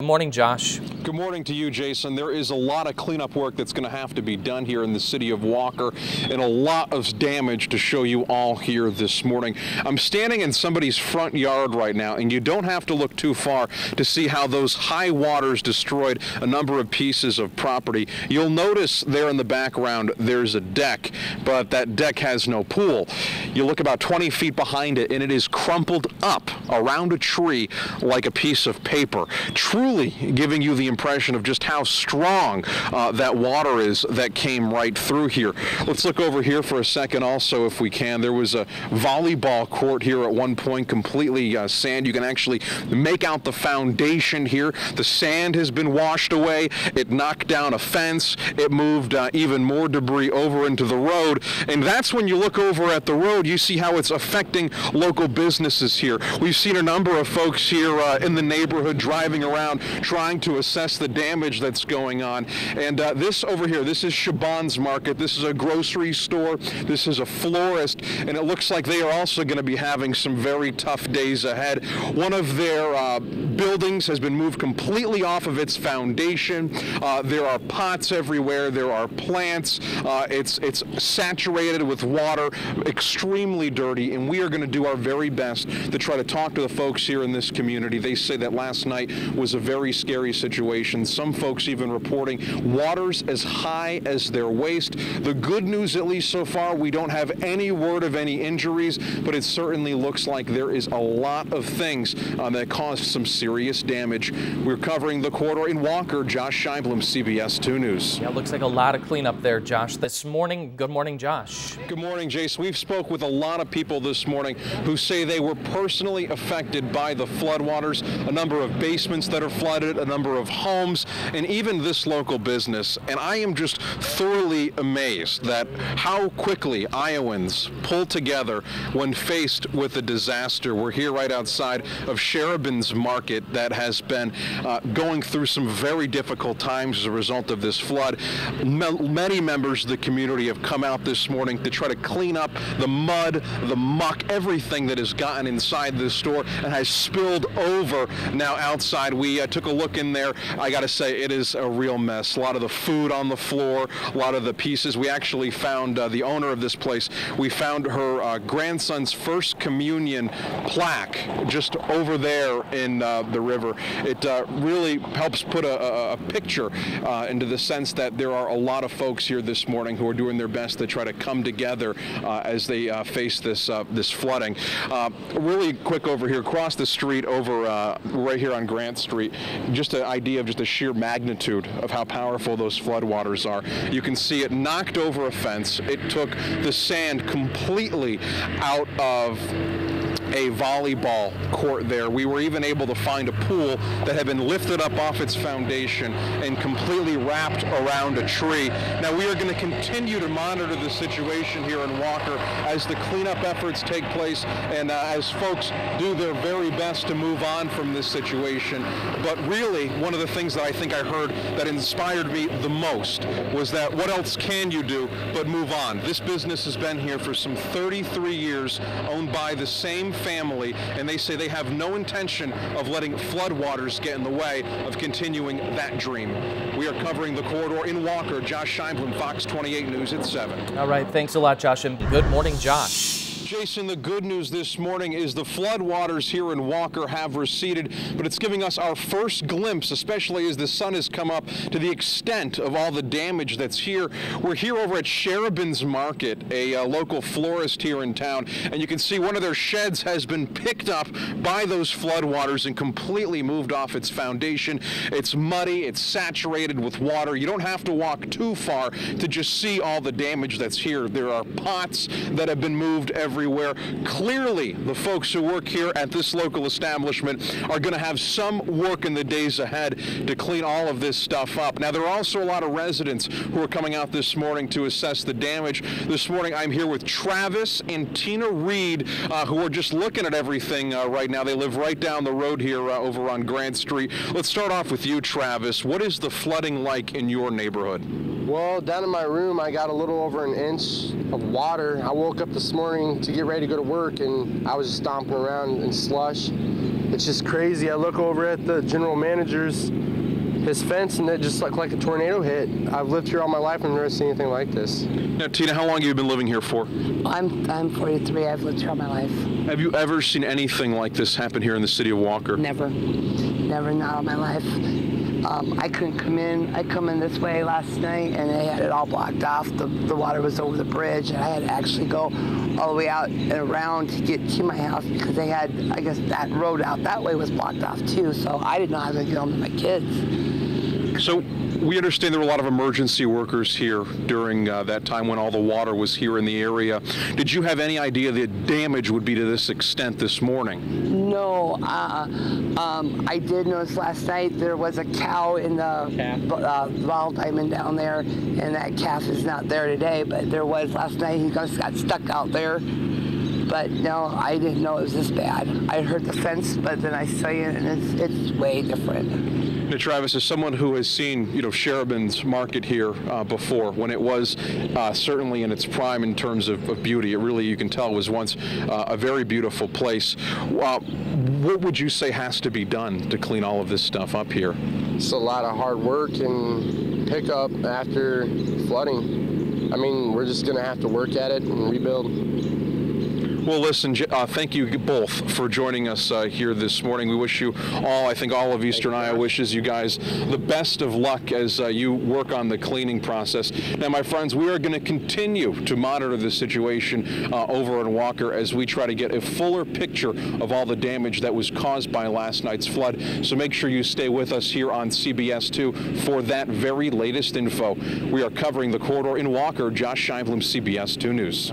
Good morning, Josh. Good morning to you, Jason. There is a lot of cleanup work that's going to have to be done here in the city of Walker, and a lot of damage to show you all here this morning. I'm standing in somebody's front yard right now, and you don't have to look too far to see how those high waters destroyed a number of pieces of property. You'll notice there in the background there's a deck, but that deck has no pool. You look about 20 feet behind it, and it is crumpled up around a tree like a piece of paper, truly giving you the impression of just how strong that water is that came right through here. Let's look over here for a second also, if we can. There was a volleyball court here at one point, completely sand. You can actually make out the foundation here. The sand has been washed away. It knocked down a fence. It moved even more debris over into the road. And that's when you look over at the road, you see how it's affecting local businesses here. We've seen a number of folks here in the neighborhood driving around trying to assess the damage that's going on. And this over here, this is Scheinblum's Market. This is a grocery store. This is a florist, and it looks like they are also going to be having some very tough days ahead. One of their buildings has been moved completely off of its foundation. There are pots everywhere. There are plants. It's saturated with water, extremely dirty, and we are going to do our very best to try to talk to the folks here in this community. They say that last night was a very scary situation. Some folks even reporting waters as high as their waist. The good news, at least so far, we don't have any word of any injuries, but it certainly looks like there is a lot of things that caused some serious damage. We're covering the corridor in Walker. Josh Scheinblum, CBS 2 News. Yeah, it looks like a lot of cleanup there, Josh. This morning, good morning, Josh. Good morning, Jace. We've spoke with a lot of people this morning who say they were personally affected by the floodwaters, a number of basements that are flooded, a number of homes, and even this local business. And I am just thoroughly amazed that how quickly Iowans pull together when faced with a disaster. We're here right outside of Scheinblum's Market that has been going through some very difficult times as a result of this flood. Many members of the community have come out this morning to try to clean up the mud, the muck, everything that has gotten inside this store and has spilled over now outside. We took a look in there. I got to say, it is a real mess. A lot of the food on the floor, a lot of the pieces. We actually found the owner of this place. We found her grandson's first communion plaque just over there in the river. It really helps put a picture into the sense that there are a lot of folks here this morning who are doing their best to try to come together as they face this flooding. Really quick over here, across the street over right here on Grant Street, just an idea of just the sheer magnitude of how powerful those floodwaters are. You can see it knocked over a fence. It took the sand completely out of a volleyball court there. We were even able to find a pool that had been lifted up off its foundation and completely wrapped around a tree. Now we are going to continue to monitor the situation here in Walker as the cleanup efforts take place and as folks do their very best to move on from this situation. But really, one of the things that I think I heard that inspired me the most was that what else can you do but move on? This business has been here for some 33 years, owned by the same family, and they say they have no intention of letting floodwaters get in the way of continuing that dream. We are covering the corridor in Walker. Josh Scheinblum, Fox 28 News at 7. All right, thanks a lot, Josh, and good morning, Josh. Jason, the good news this morning is the floodwaters here in Walker have receded, but it's giving us our first glimpse, especially as the sun has come up, to the extent of all the damage that's here. We're here over at Scheinblum's Market, a local florist here in town, and you can see one of their sheds has been picked up by those floodwaters and completely moved off its foundation. It's muddy, it's saturated with water. You don't have to walk too far to just see all the damage that's here. There are pots that have been moved everywhere. Clearly, the folks who work here at this local establishment are going to have some work in the days ahead to clean all of this stuff up. Now, there are also a lot of residents who are coming out this morning to assess the damage. This morning, I'm here with Travis and Tina Reed, who are just looking at everything right now. They live right down the road here over on Grant Street. Let's start off with you, Travis. What is the flooding like in your neighborhood? Well, down in my room, I got a little over an inch of water. I woke up this morning to get ready to go to work, and I was just stomping around in slush. It's just crazy. I look over at the general manager's his fence, and it just looked like a tornado hit. I've lived here all my life and never seen anything like this. Now, Tina, how long have you been living here for? I'm 43. I've lived here all my life. Have you ever seen anything like this happen here in the city of Walker? Never, not all my life. I couldn't come in. I come in this way last night, and they had it all blocked off. The water was over the bridge, and I had to actually go all the way out and around to get to my house because they had, I guess, that road out that way was blocked off too. So I did not have to get home to my kids. So we understand there were a lot of emergency workers here during that time when all the water was here in the area. Did you have any idea the damage would be to this extent this morning? No. I did notice last night there was a cow in the ball diamond down there, and that calf is not there today, but there was last night. He just got stuck out there. But no, I didn't know it was this bad. I heard the fence, but then I saw it, and it's way different. Now, Travis, as someone who has seen, Sheridan's Market here before, when it was certainly in its prime in terms of beauty, it really, you can tell, was once a very beautiful place. What would you say has to be done to clean all of this stuff up here? It's a lot of hard work and pickup after flooding. I mean, we're just going to have to work at it and rebuild. Well, listen, thank you both for joining us here this morning. We wish you all, I think all of Eastern Iowa wishes you guys the best of luck as you work on the cleaning process. Now, my friends, we are going to continue to monitor the situation over in Walker as we try to get a fuller picture of all the damage that was caused by last night's flood. So make sure you stay with us here on CBS 2 for that very latest info. We are covering the corridor in Walker. Josh Scheinblum, CBS 2 News.